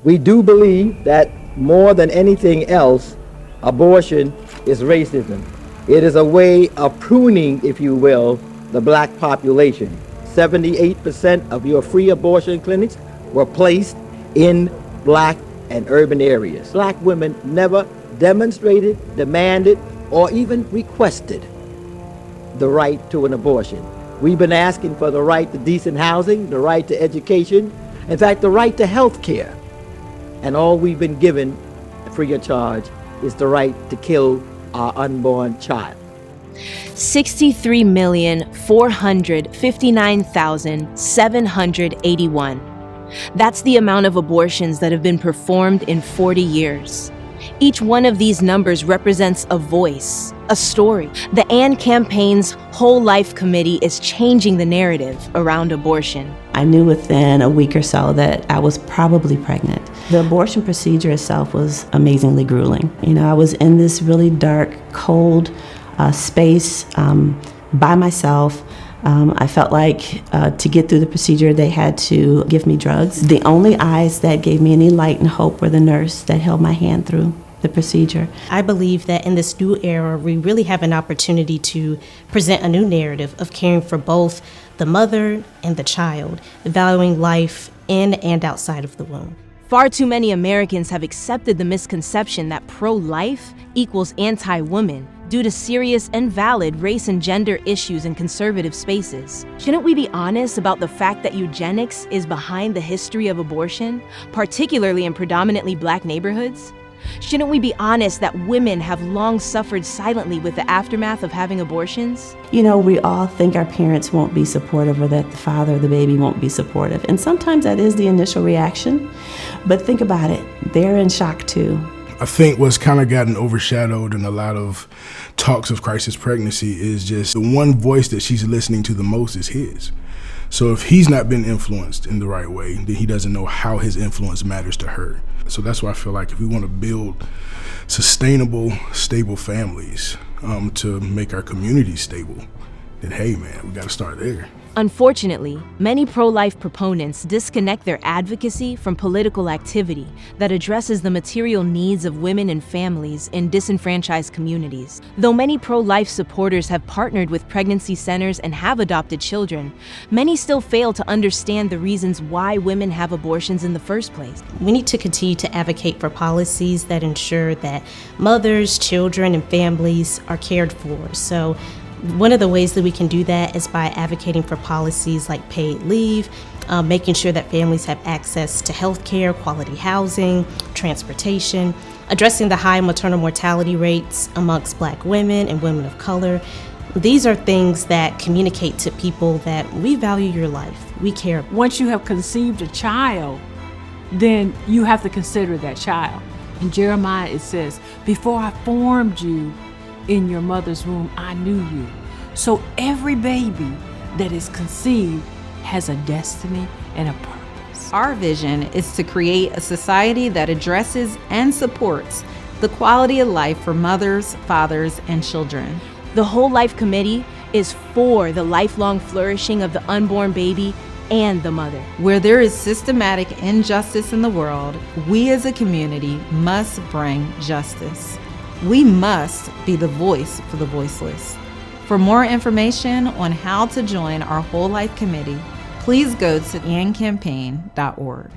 We do believe that more than anything else, abortion is racism. It is a way of pruning, if you will, the black population. 78% of your free abortion clinics were placed in black and urban areas. Black women never demonstrated, demanded, or even requested the right to an abortion. We've been asking for the right to decent housing, the right to education, in fact, the right to health care. And all we've been given free of charge is the right to kill our unborn child. 63,459,781. That's the amount of abortions that have been performed in 40 years. Each one of these numbers represents a voice, a story. The AND Campaign's Whole Life Committee is changing the narrative around abortion. I knew within a week or so that I was probably pregnant. The abortion procedure itself was amazingly grueling. I was in this really dark, cold space by myself. I felt like to get through the procedure, they had to give me drugs. The only eyes that gave me any light and hope were the nurse that held my hand through the procedure. I believe that in this new era, we really have an opportunity to present a new narrative of caring for both the mother and the child, valuing life in and outside of the womb. Far too many Americans have accepted the misconception that pro-life equals anti-woman due to serious and valid race and gender issues in conservative spaces. Shouldn't we be honest about the fact that eugenics is behind the history of abortion, particularly in predominantly black neighborhoods? Shouldn't we be honest that women have long suffered silently with the aftermath of having abortions? We all think our parents won't be supportive or that the father of the baby won't be supportive. And sometimes that is the initial reaction. But think about it, they're in shock too. I think what's kind of gotten overshadowed in a lot of talks of crisis pregnancy is just the one voice that she's listening to the most is his. So if he's not been influenced in the right way, then he doesn't know how his influence matters to her. So that's why I feel like if we want to build sustainable, stable families to make our communities stable, then hey man, we got to start there. Unfortunately, many pro-life proponents disconnect their advocacy from political activity that addresses the material needs of women and families in disenfranchised communities. Though many pro-life supporters have partnered with pregnancy centers and have adopted children, many still fail to understand the reasons why women have abortions in the first place. We need to continue to advocate for policies that ensure that mothers, children, and families are cared for. So one of the ways that we can do that is by advocating for policies like paid leave, making sure that families have access to health care, quality housing, transportation, addressing the high maternal mortality rates amongst Black women and women of color. These are things that communicate to people that we value your life, we care. Once you have conceived a child, then you have to consider that child. In Jeremiah it says, "Before I formed you in your mother's womb, I knew you." So every baby that is conceived has a destiny and a purpose. Our vision is to create a society that addresses and supports the quality of life for mothers, fathers, and children. The Whole Life Committee is for the lifelong flourishing of the unborn baby and the mother. Where there is systematic injustice in the world, we as a community must bring justice. We must be the voice for the voiceless. For more information on how to join our Whole Life Committee, please go to andcampaign.org.